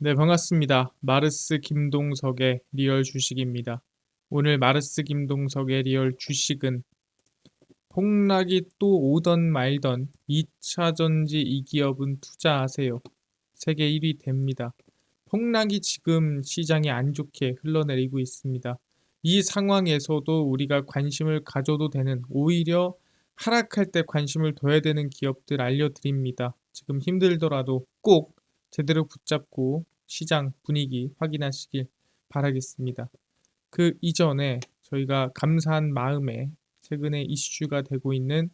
네, 반갑습니다. 마르스 김동석의 리얼 주식입니다. 오늘 마르스 김동석의 리얼 주식은 폭락이 또 오던 말던 2차 전지 이 기업은 투자하세요. 세계 1위 됩니다. 폭락이 지금 시장이 안 좋게 흘러내리고 있습니다. 이 상황에서도 우리가 관심을 가져도 되는, 오히려 하락할 때 관심을 둬야 되는 기업들 알려드립니다. 지금 힘들더라도 꼭 제대로 붙잡고 시장 분위기 확인하시길 바라겠습니다. 그 이전에 저희가 감사한 마음에 최근에 이슈가 되고 있는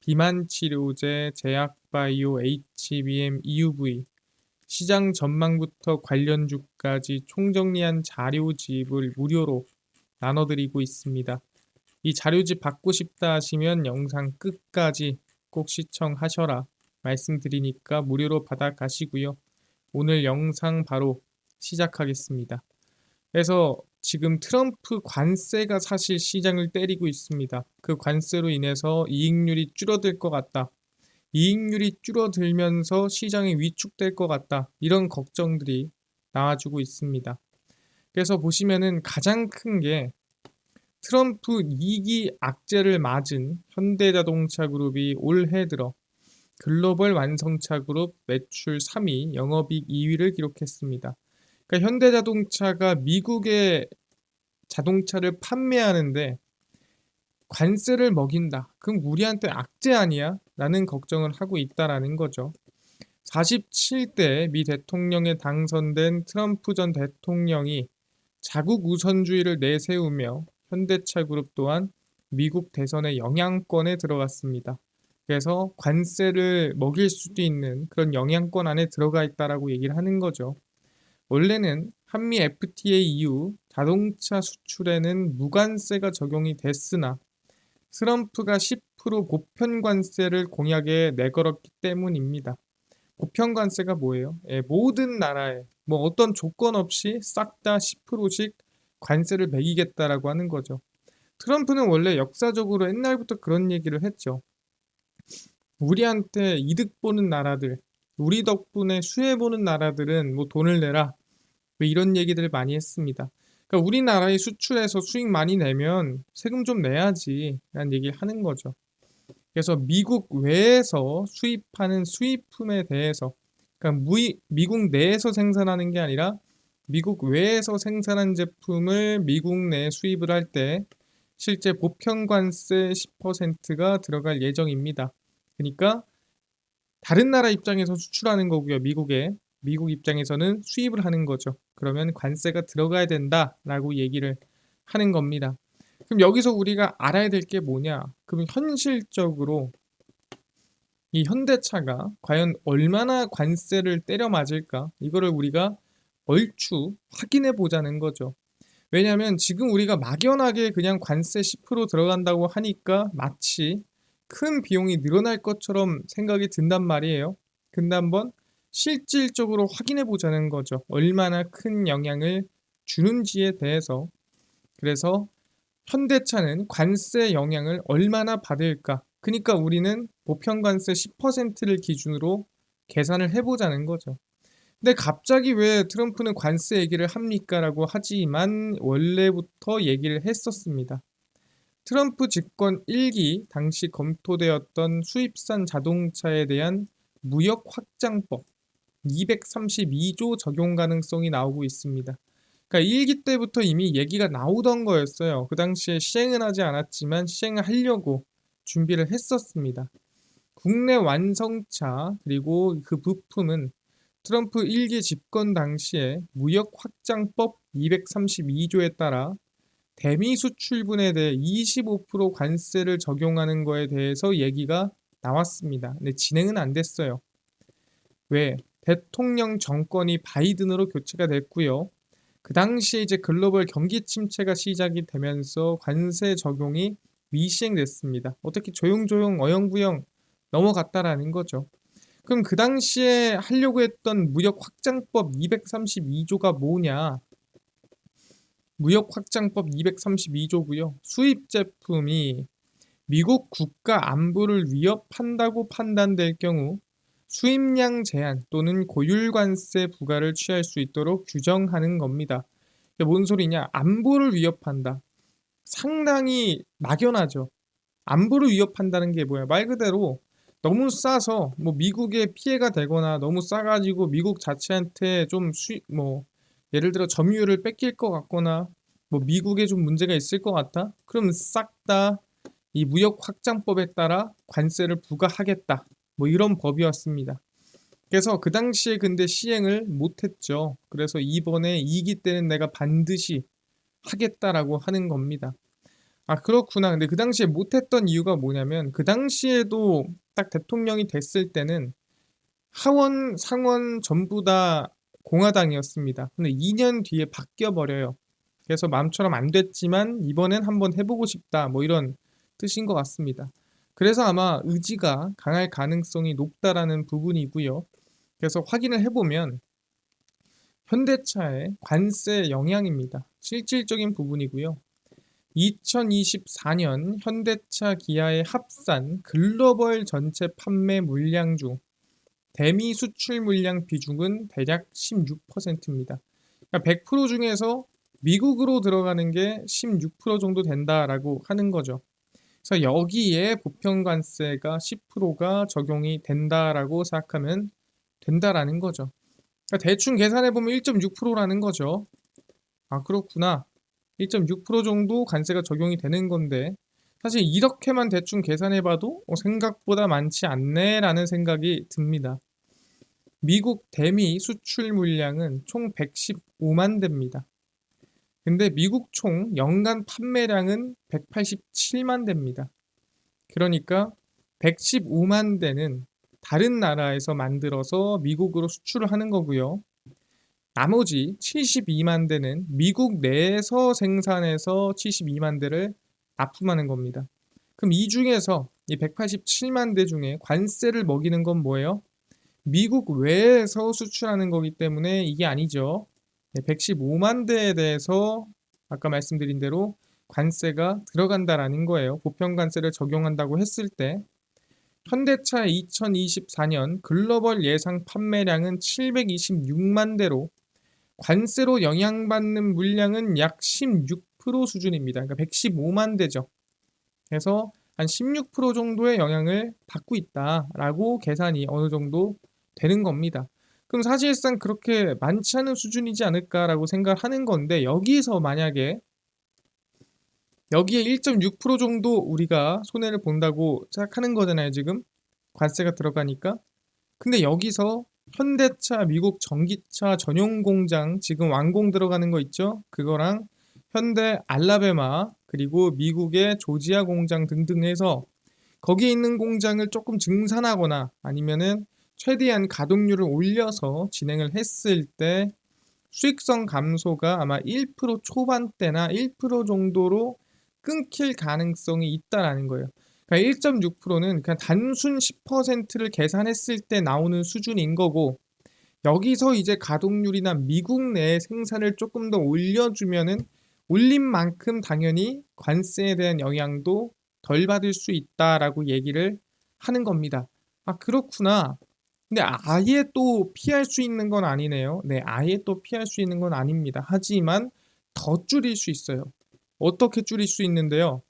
비만 치료제 제약바이오 HBM EUV 시장 전망부터 관련주까지 총정리한 자료집을 무료로 나눠드리고 있습니다. 이 자료집 받고 싶다 하시면 영상 끝까지 꼭 시청하셔라 말씀드리니까 무료로 받아가시고요. 오늘 영상 바로 시작하겠습니다. 그래서 지금 트럼프 관세가 사실 시장을 때리고 있습니다. 그 관세로 인해서 이익률이 줄어들 것 같다. 이익률이 줄어들면서 시장이 위축될 것 같다. 이런 걱정들이 나와주고 있습니다. 그래서 보시면은 가장 큰 게 트럼프 2기 악재를 맞은 현대자동차 그룹이 올해 들어 글로벌 완성차 그룹 매출 3위, 영업이익 2위를 기록했습니다. 그러니까 현대자동차가 미국에 자동차를 판매하는데 관세를 먹인다. 그럼 우리한테 악재 아니야? 라는 걱정을 하고 있다라는 거죠. 47대 미 대통령에 당선된 트럼프 전 대통령이 자국 우선주의를 내세우며 현대차 그룹 또한 미국 대선의 영향권에 들어갔습니다. 그래서 관세를 먹일 수도 있는 그런 영향권 안에 들어가 있다라고 얘기를 하는 거죠. 원래는 한미 FTA 이후 자동차 수출에는 무관세가 적용이 됐으나 트럼프가 10% 보편 관세를 공약에 내걸었기 때문입니다. 보편 관세가 뭐예요? 모든 나라에 뭐 어떤 조건 없이 싹 다 10%씩 관세를 매기겠다라고 하는 거죠. 트럼프는 원래 역사적으로 옛날부터 그런 얘기를 했죠. 우리한테 이득 보는 나라들, 우리 덕분에 수혜 보는 나라들은 뭐 돈을 내라. 뭐 이런 얘기들을 많이 했습니다. 그러니까 우리나라의 수출해서 수익 많이 내면 세금 좀 내야지 라는 얘기를 하는 거죠. 그래서 미국 외에서 수입하는 수입품에 대해서, 그러니까 미국 내에서 생산하는 게 아니라 미국 외에서 생산한 제품을 미국 내에 수입을 할 때 실제 보편 관세 10%가 들어갈 예정입니다. 그러니까 다른 나라 입장에서 수출하는 거고요. 미국 입장에서는 수입을 하는 거죠. 그러면 관세가 들어가야 된다라고 얘기를 하는 겁니다. 그럼 여기서 우리가 알아야 될 게 뭐냐? 그럼 현실적으로 이 현대차가 과연 얼마나 관세를 때려 맞을까? 이거를 우리가 얼추 확인해 보자는 거죠. 왜냐하면 지금 우리가 막연하게 그냥 관세 10% 들어간다고 하니까 마치 큰 비용이 늘어날 것처럼 생각이 든단 말이에요. 근데 한번 실질적으로 확인해 보자는 거죠. 얼마나 큰 영향을 주는지에 대해서. 그래서 현대차는 관세 영향을 얼마나 받을까? 그러니까 우리는 보편관세 10%를 기준으로 계산을 해보자는 거죠. 근데 갑자기 왜 트럼프는 관세 얘기를 합니까? 라고 하지만 원래부터 얘기를 했었습니다. 트럼프 집권 1기 당시 검토되었던 수입산 자동차에 대한 무역 확장법 232조 적용 가능성이 나오고 있습니다. 그러니까 1기 때부터 이미 얘기가 나오던 거였어요. 그 당시에 시행은 하지 않았지만 시행을 하려고 준비를 했었습니다. 국내 완성차 그리고 그 부품은 트럼프 1기 집권 당시에 무역 확장법 232조에 따라 대미 수출분에 대해 25% 관세를 적용하는 거에 대해서 얘기가 나왔습니다. 근데 진행은 안 됐어요. 왜? 대통령 정권이 바이든으로 교체가 됐고요. 그 당시에 이제 글로벌 경기 침체가 시작이 되면서 관세 적용이 미시행됐습니다. 어떻게 조용조용 어영부영 넘어갔다라는 거죠. 그럼 그 당시에 하려고 했던 무역 확장법 232조가 뭐냐? 무역 확장법 232조고요. 수입 제품이 미국 국가 안보를 위협한다고 판단될 경우 수입량 제한 또는 고율관세 부과를 취할 수 있도록 규정하는 겁니다. 이게 뭔 소리냐? 안보를 위협한다. 상당히 막연하죠. 안보를 위협한다는 게 뭐야? 말 그대로 너무 싸서 뭐 미국에 피해가 되거나 너무 싸가지고 미국 자체한테 좀 예를 들어 점유율을 뺏길 것 같거나 뭐 미국에 좀 문제가 있을 것 같아? 그럼 싹 다 이 무역 확장법에 따라 관세를 부과하겠다. 뭐 이런 법이었습니다. 그래서 그 당시에 근데 시행을 못했죠. 그래서 이번에 2기 때는 내가 반드시 하겠다라고 하는 겁니다. 아, 그렇구나. 근데 그 당시에 못했던 이유가 뭐냐면 그 당시에도 딱 대통령이 됐을 때는 하원, 상원 전부 다 공화당이었습니다. 근데 2년 뒤에 바뀌어 버려요. 그래서 마음처럼 안 됐지만 이번엔 한번 해보고 싶다. 뭐 이런 뜻인 것 같습니다. 그래서 아마 의지가 강할 가능성이 높다라는 부분이고요. 그래서 확인을 해보면 현대차의 관세 영향입니다. 실질적인 부분이고요. 2024년 현대차 기아의 합산 글로벌 전체 판매 물량 중 대미 수출 물량 비중은 대략 16%입니다. 그러니까 100% 중에서 미국으로 들어가는 게 16% 정도 된다라고 하는 거죠. 그래서 여기에 보편관세가 10%가 적용이 된다라고 생각하면 된다라는 거죠. 그러니까 대충 계산해 보면 1.6%라는 거죠. 아, 그렇구나. 1.6% 정도 관세가 적용이 되는 건데 사실 이렇게만 대충 계산해 봐도 생각보다 많지 않네라는 생각이 듭니다. 미국 대미 수출 물량은 총 115만 대입니다. 근데 미국 총 연간 판매량은 187만 대입니다. 그러니까 115만 대는 다른 나라에서 만들어서 미국으로 수출을 하는 거고요. 나머지 72만 대는 미국 내에서 생산해서 72만 대를 납품하는 겁니다. 그럼 이 중에서 이 187만 대 중에 관세를 먹이는 건 뭐예요? 미국 외에서 수출하는 거기 때문에 이게 아니죠. 115만 대에 대해서 아까 말씀드린 대로 관세가 들어간다라는 거예요. 보편관세를 적용한다고 했을 때 현대차의 2024년 글로벌 예상 판매량은 726만 대로 관세로 영향받는 물량은 약 16% 수준입니다. 그러니까 115만 대죠. 그래서 한 16% 정도의 영향을 받고 있다라고 계산이 어느 정도 되는 겁니다. 그럼 사실상 그렇게 많지 않은 수준이지 않을까라고 생각하는 건데 여기서 만약에 여기에 1.6% 정도 우리가 손해를 본다고 생각하는 거잖아요, 지금. 관세가 들어가니까. 근데 여기서 현대차 미국 전기차 전용 공장 지금 완공 들어가는 거 있죠? 그거랑 현대 알라베마 그리고 미국의 조지아 공장 등등 해서 거기에 있는 공장을 조금 증산하거나 아니면은 최대한 가동률을 올려서 진행을 했을 때 수익성 감소가 아마 1% 초반대나 1% 정도로 끊길 가능성이 있다라는 거예요. 그러니까 1.6%는 그냥 단순 10%를 계산했을 때 나오는 수준인 거고 여기서 이제 가동률이나 미국 내 생산을 조금 더 올려주면은 올린 만큼 당연히 관세에 대한 영향도 덜 받을 수 있다라고 얘기를 하는 겁니다. 아, 그렇구나. 근데 아예 또 피할 수 있는 건 아니네요. 네, 아예 또 피할 수 있는 건 아닙니다. 하지만 더 줄일 수 있어요. 어떻게 줄일 수 있는데요?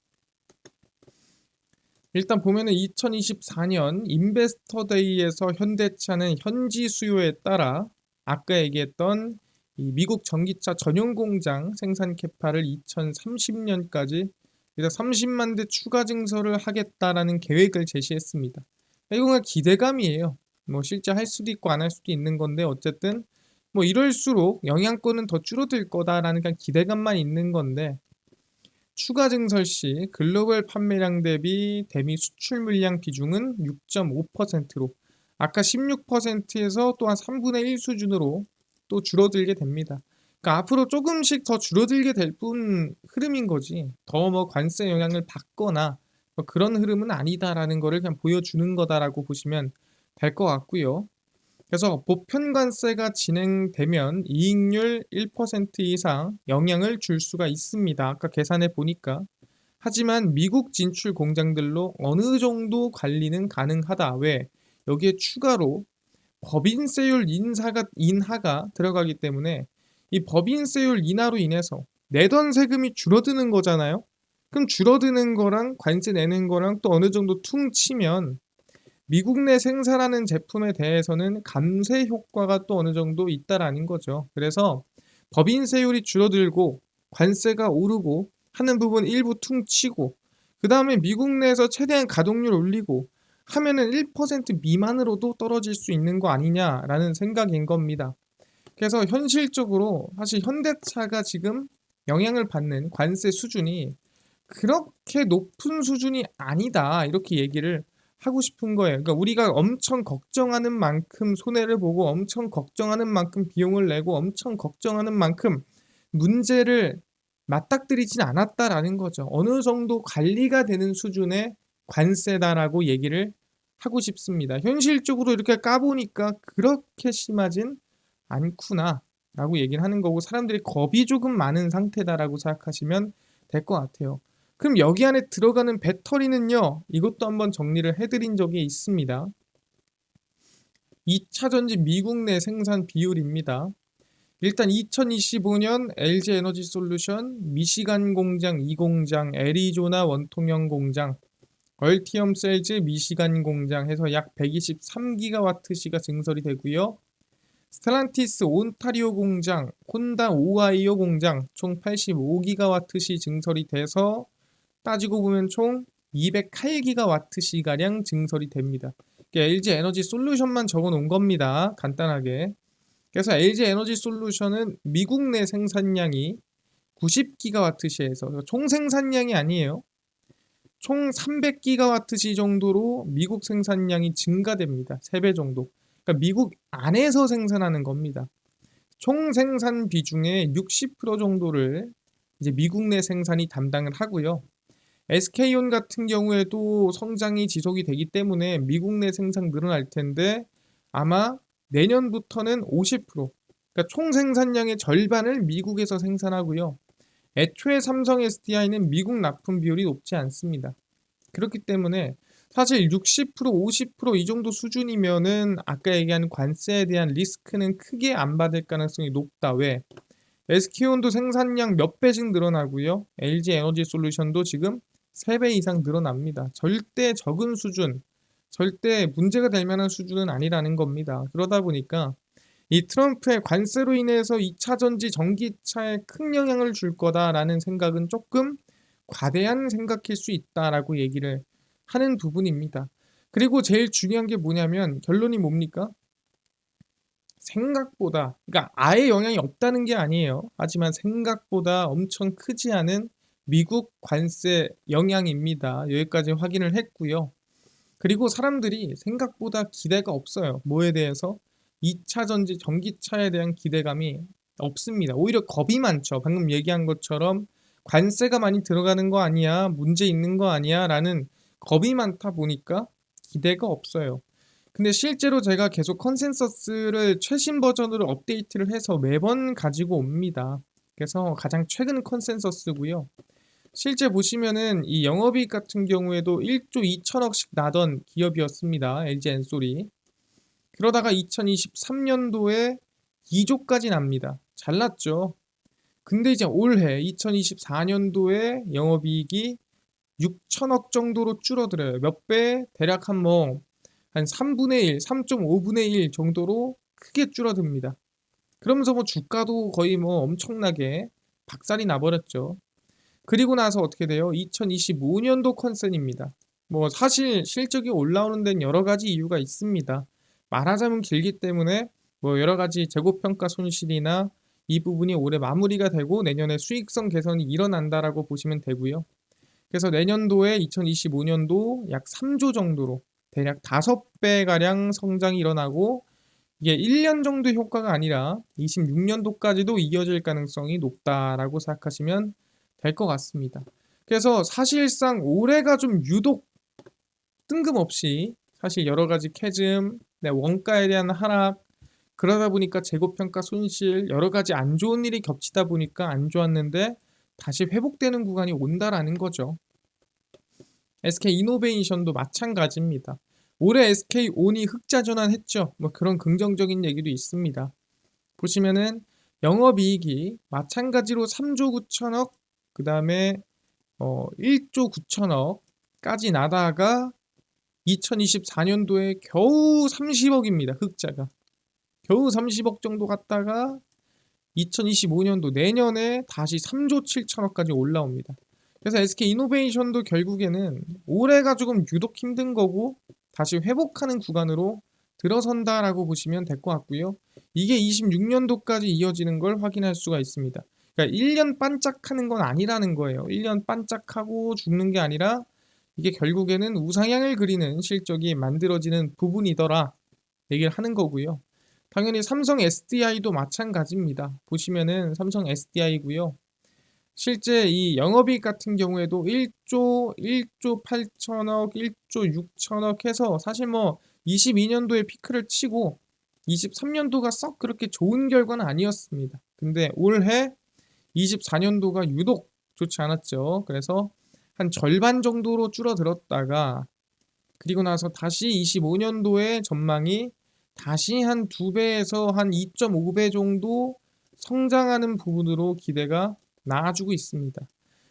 일단 보면은 2024년 인베스터 데이에서 현대차는 현지 수요에 따라 아까 얘기했던 이 미국 전기차 전용 공장 생산 캐파를 2030년까지 일단 30만 대 추가 증설을 하겠다라는 계획을 제시했습니다. 이건 기대감이에요. 뭐 실제 할 수도 있고 안 할 수도 있는 건데 어쨌든 뭐 이럴수록 영향권은 더 줄어들 거다라는 그냥 기대감만 있는 건데 추가 증설 시 글로벌 판매량 대비 대미 수출 물량 비중은 6.5%로 아까 16%에서 또한 3분의 1 수준으로 또 줄어들게 됩니다. 그러니까 앞으로 조금씩 더 줄어들게 될 뿐 흐름인 거지 더 뭐 관세 영향을 받거나 뭐 그런 흐름은 아니다라는 거를 그냥 보여주는 거다라고 보시면 될 것 같고요. 그래서 보편관세가 진행되면 이익률 1% 이상 영향을 줄 수가 있습니다. 아까 계산해 보니까. 하지만 미국 진출 공장들로 어느 정도 관리는 가능하다. 왜? 여기에 추가로 법인세율 인하가 들어가기 때문에 이 법인세율 인하로 인해서 내던 세금이 줄어드는 거잖아요. 그럼 줄어드는 거랑 관세 내는 거랑 또 어느 정도 퉁치면 미국 내 생산하는 제품에 대해서는 감세 효과가 또 어느 정도 있다라는 거죠. 그래서 법인세율이 줄어들고 관세가 오르고 하는 부분 일부 퉁치고 그 다음에 미국 내에서 최대한 가동률 올리고 하면은 1% 미만으로도 떨어질 수 있는 거 아니냐라는 생각인 겁니다. 그래서 현실적으로 사실 현대차가 지금 영향을 받는 관세 수준이 그렇게 높은 수준이 아니다 이렇게 얘기를 하고 싶은 거예요. 그러니까 우리가 엄청 걱정하는 만큼 손해를 보고 엄청 걱정하는 만큼 비용을 내고 엄청 걱정하는 만큼 문제를 맞닥뜨리진 않았다라는 거죠. 어느 정도 관리가 되는 수준의 관세다라고 얘기를 하고 싶습니다. 현실적으로 이렇게 까보니까 그렇게 심하진 않구나라고 얘기를 하는 거고 사람들이 겁이 조금 많은 상태다라고 생각하시면 될 것 같아요. 그럼 여기 안에 들어가는 배터리는요. 이것도 한번 정리를 해드린 적이 있습니다. 2차 전지 미국 내 생산 비율입니다. 일단 2025년 LG에너지솔루션 미시간 공장 2공장, 애리조나 원통형 공장, 얼티엄 셀즈 미시간 공장 해서 약 123기가와트시가 증설이 되고요. 스텔란티스 온타리오 공장, 혼다 오하이오 공장 총 85기가와트시 증설이 돼서 따지고 보면 총 208기가와트시가량 증설이 됩니다. LG 에너지 솔루션만 적어 놓은 겁니다. 간단하게. 그래서 LG 에너지 솔루션은 미국 내 생산량이 90기가와트시에서 총 생산량이 아니에요. 총 300기가와트시 정도로 미국 생산량이 증가됩니다. 3배 정도. 그러니까 미국 안에서 생산하는 겁니다. 총 생산 비중의 60% 정도를 이제 미국 내 생산이 담당을 하고요. SK온 같은 경우에도 성장이 지속이 되기 때문에 미국 내 생산 늘어날 텐데 아마 내년부터는 50%, 그러니까 총 생산량의 절반을 미국에서 생산하고요. 애초에 삼성 SDI는 미국 납품 비율이 높지 않습니다. 그렇기 때문에 사실 60%, 50%이 정도 수준이면은 아까 얘기한 관세에 대한 리스크는 크게 안 받을 가능성이 높다. 왜? SK온도 생산량 몇 배씩 늘어나고요. LG 에너지 솔루션도 지금 3배 이상 늘어납니다. 절대 적은 수준, 절대 문제가 될 만한 수준은 아니라는 겁니다. 그러다 보니까 이 트럼프의 관세로 인해서 2차 전지 전기차에 큰 영향을 줄 거다라는 생각은 조금 과대한 생각일 수 있다라고 얘기를 하는 부분입니다. 그리고 제일 중요한 게 뭐냐면 결론이 뭡니까? 생각보다, 그러니까 아예 영향이 없다는 게 아니에요. 하지만 생각보다 엄청 크지 않은 미국 관세 영향입니다. 여기까지 확인을 했고요. 그리고 사람들이 생각보다 기대가 없어요. 뭐에 대해서? 2차 전지 전기차에 대한 기대감이 없습니다. 오히려 겁이 많죠. 방금 얘기한 것처럼 관세가 많이 들어가는 거 아니야? 문제 있는 거 아니야? 라는 겁이 많다 보니까 기대가 없어요. 근데 실제로 제가 계속 컨센서스를 최신 버전으로 업데이트를 해서 매번 가지고 옵니다. 그래서 가장 최근 컨센서스고요. 실제 보시면은 이 영업이익 같은 경우에도 1조 2천억씩 나던 기업이었습니다. LG 엔솔이. 그러다가 2023년도에 2조까지 납니다. 잘났죠. 근데 이제 올해 2024년도에 영업이익이 6천억 정도로 줄어들어요. 몇 배? 대략 한 3분의 1, 3.5분의 1 정도로 크게 줄어듭니다. 그러면서 뭐 주가도 거의 뭐 엄청나게 박살이 나버렸죠. 그리고 나서 어떻게 돼요? 2025년도 컨센입니다. 뭐 사실 실적이 올라오는 데는 여러 가지 이유가 있습니다. 말하자면 길기 때문에 뭐 여러 가지 재고평가 손실이나 이 부분이 올해 마무리가 되고 내년에 수익성 개선이 일어난다라고 보시면 되고요. 그래서 내년도에 2025년도 약 3조 정도로 대략 5배가량 성장이 일어나고 이게 1년 정도 효과가 아니라 26년도까지도 이어질 가능성이 높다라고 생각하시면 될 것 같습니다. 그래서 사실상 올해가 좀 유독 뜬금없이 사실 여러 가지 캐즘, 원가에 대한 하락, 그러다 보니까 재고평가 손실, 여러 가지 안 좋은 일이 겹치다 보니까 안 좋았는데 다시 회복되는 구간이 온다라는 거죠. SK 이노베이션도 마찬가지입니다. 올해 SK온이 흑자 전환했죠. 뭐 그런 긍정적인 얘기도 있습니다. 보시면은 영업이익이 마찬가지로 3조 9천억, 그 다음에 1조 9천억까지 나다가 2024년도에 겨우 30억입니다. 흑자가. 겨우 30억 정도 갔다가 2025년도 내년에 다시 3조 7천억까지 올라옵니다. 그래서 SK이노베이션도 결국에는 올해가 조금 유독 힘든 거고 다시 회복하는 구간으로 들어선다라고 보시면 될 것 같고요. 이게 26년도까지 이어지는 걸 확인할 수가 있습니다. 그러니까 1년 반짝하는 건 아니라는 거예요. 1년 반짝하고 죽는 게 아니라 이게 결국에는 우상향을 그리는 실적이 만들어지는 부분이더라 얘기를 하는 거고요. 당연히 삼성 SDI도 마찬가지입니다. 보시면은 삼성 SDI고요. 실제 이 영업이익 같은 경우에도 1조 8천억, 1조 6천억 해서 사실 뭐 22년도에 피크를 치고 23년도가 썩 그렇게 좋은 결과는 아니었습니다. 근데 올해 24년도가 유독 좋지 않았죠. 그래서 한 절반 정도로 줄어들었다가 그리고 나서 다시 25년도에 전망이 다시 한 2배에서 한 2.5배 정도 성장하는 부분으로 기대가 나아지고 있습니다.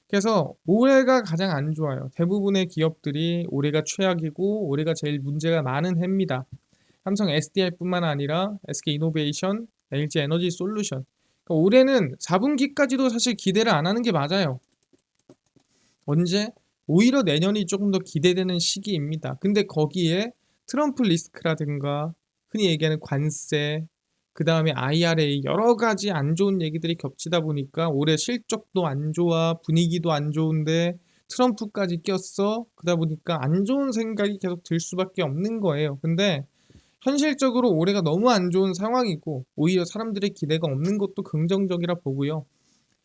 그래서 올해가 가장 안 좋아요. 대부분의 기업들이 올해가 최악이고 올해가 제일 문제가 많은 해입니다. 삼성 SDI뿐만 아니라 SK이노베이션, LG 에너지 솔루션. 그러니까 올해는 4분기까지도 사실 기대를 안 하는 게 맞아요. 언제? 오히려 내년이 조금 더 기대되는 시기입니다. 근데 거기에 트럼프 리스크라든가 흔히 얘기하는 관세, 그 다음에 IRA 여러 가지 안 좋은 얘기들이 겹치다 보니까 올해 실적도 안 좋아, 분위기도 안 좋은데 트럼프까지 꼈어. 그러다 보니까 안 좋은 생각이 계속 들 수밖에 없는 거예요. 근데 현실적으로 올해가 너무 안 좋은 상황이고 오히려 사람들의 기대가 없는 것도 긍정적이라 보고요.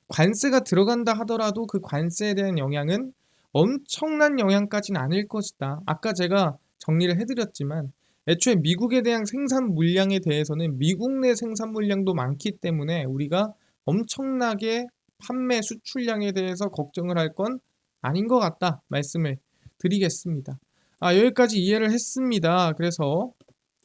관세가 들어간다 하더라도 그 관세에 대한 영향은 엄청난 영향까지는 아닐 것이다. 아까 제가 정리를 해드렸지만 애초에 미국에 대한 생산 물량에 대해서는 미국 내 생산 물량도 많기 때문에 우리가 엄청나게 판매 수출량에 대해서 걱정을 할 건 아닌 것 같다 말씀을 드리겠습니다. 여기까지 이해를 했습니다. 그래서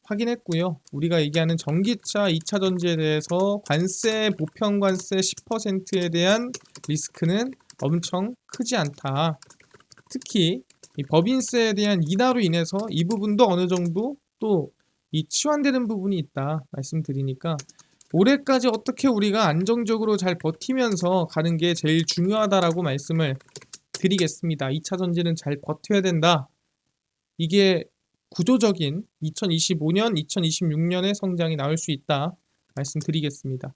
확인했고요. 우리가 얘기하는 전기차 2차 전지에 대해서 관세, 보편 관세 10%에 대한 리스크는 엄청 크지 않다. 특히 이 법인세에 대한 인하로 인해서 이 부분도 어느 정도 또 이 치환되는 부분이 있다 말씀드리니까 올해까지 어떻게 우리가 안정적으로 잘 버티면서 가는 게 제일 중요하다라고 말씀을 드리겠습니다. 2차 전지는 잘 버텨야 된다. 이게 구조적인 2025년, 2026년의 성장이 나올 수 있다 말씀드리겠습니다.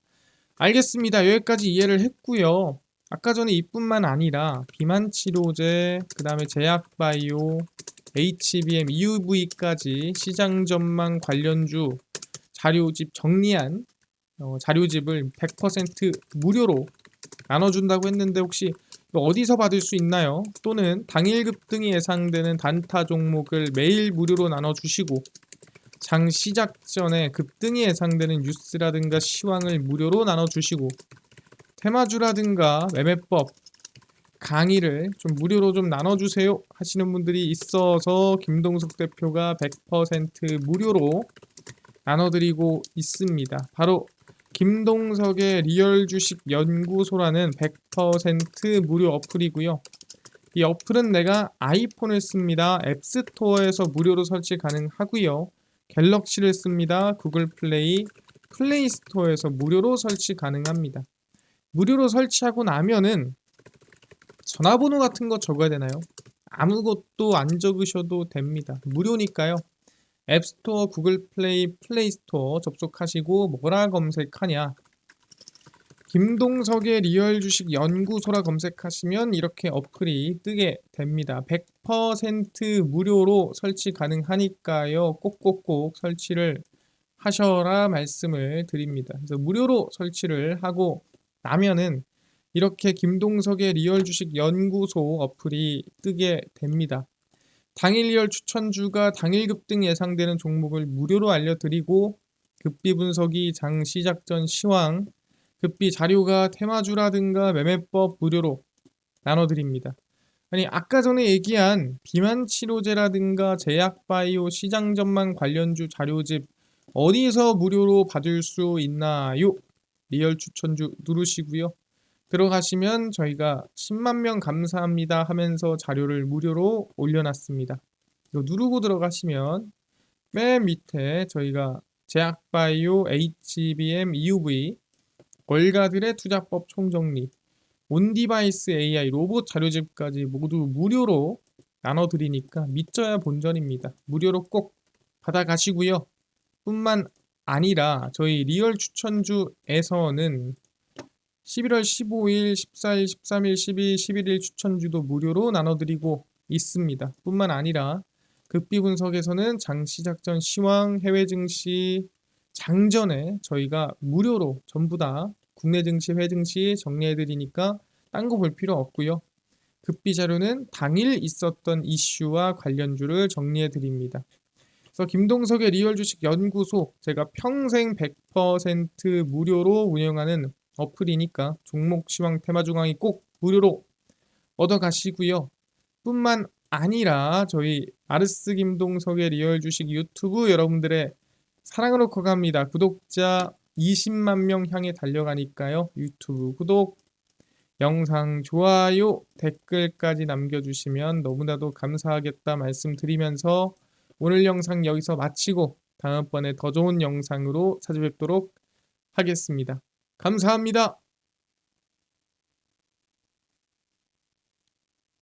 알겠습니다. 여기까지 이해를 했고요. 아까 전에 이뿐만 아니라 비만 치료제, 그 다음에 제약바이오, HBM, EUV까지 시장 전망 관련주 자료집 정리한 자료집을 100% 무료로 나눠준다고 했는데 혹시 어디서 받을 수 있나요? 또는 당일 급등이 예상되는 단타 종목을 매일 무료로 나눠주시고 장 시작 전에 급등이 예상되는 뉴스라든가 시황을 무료로 나눠주시고 테마주라든가 매매법 강의를 좀 무료로 좀 나눠주세요 하시는 분들이 있어서 김동석 대표가 100% 무료로 나눠드리고 있습니다. 바로 김동석의 리얼 주식 연구소라는 100% 무료 어플이고요. 이 어플은 내가 아이폰을 씁니다. 앱스토어에서 무료로 설치 가능하고요. 갤럭시를 씁니다. 구글 플레이, 플레이 스토어에서 무료로 설치 가능합니다. 무료로 설치하고 나면은 전화번호 같은 거 적어야 되나요? 아무것도 안 적으셔도 됩니다. 무료니까요. 앱스토어, 구글 플레이, 플레이 스토어 접속하시고 뭐라 검색하냐? 김동석의 리얼 주식 연구소라 검색하시면 이렇게 어플이 뜨게 됩니다. 100% 무료로 설치 가능하니까요. 꼭꼭꼭 설치를 하셔라 말씀을 드립니다. 그래서 무료로 설치를 하고 나면은 이렇게 김동석의 리얼 주식 연구소 어플이 뜨게 됩니다. 당일 리얼 추천주가 당일 급등 예상되는 종목을 무료로 알려드리고 급비 분석이 장 시작 전 시황, 급비 자료가 테마주라든가 매매법 무료로 나눠드립니다. 아니, 아까 전에 얘기한 비만 치료제라든가 제약바이오 시장 전망 관련주 자료집 어디서 무료로 받을 수 있나요? 리얼 추천주 누르시고요. 들어가시면 저희가 10만 명 감사합니다 하면서 자료를 무료로 올려놨습니다. 이거 누르고 들어가시면 맨 밑에 저희가 제약바이오, HBM, EUV, 월가들의 투자법 총정리, 온디바이스 AI 로봇 자료집까지 모두 무료로 나눠드리니까 믿져야 본전입니다. 무료로 꼭 받아가시고요. 뿐만 아니라 저희 리얼 추천주에서는 11월 15일, 14일, 13일, 12일, 11일 추천주도 무료로 나눠드리고 있습니다. 뿐만 아니라 극비 분석에서는 장시작전 시황, 해외 증시 장전에 저희가 무료로 전부 다 국내 증시, 해외 증시 정리해드리니까 딴 거 볼 필요 없고요. 급비 자료는 당일 있었던 이슈와 관련주를 정리해드립니다. 그래서 김동석의 리얼 주식 연구소 제가 평생 100% 무료로 운영하는 어플이니까 종목 시황 테마 중앙이 꼭 무료로 얻어 가시고요. 뿐만 아니라 저희 아르스 김동석의 리얼 주식 유튜브 여러분들의 사랑으로 커갑니다. 구독자 20만 명 향해 달려가니까요. 유튜브 구독, 영상 좋아요, 댓글까지 남겨주시면 너무나도 감사하겠다 말씀드리면서 오늘 영상 여기서 마치고 다음번에 더 좋은 영상으로 찾아뵙도록 하겠습니다. 감사합니다.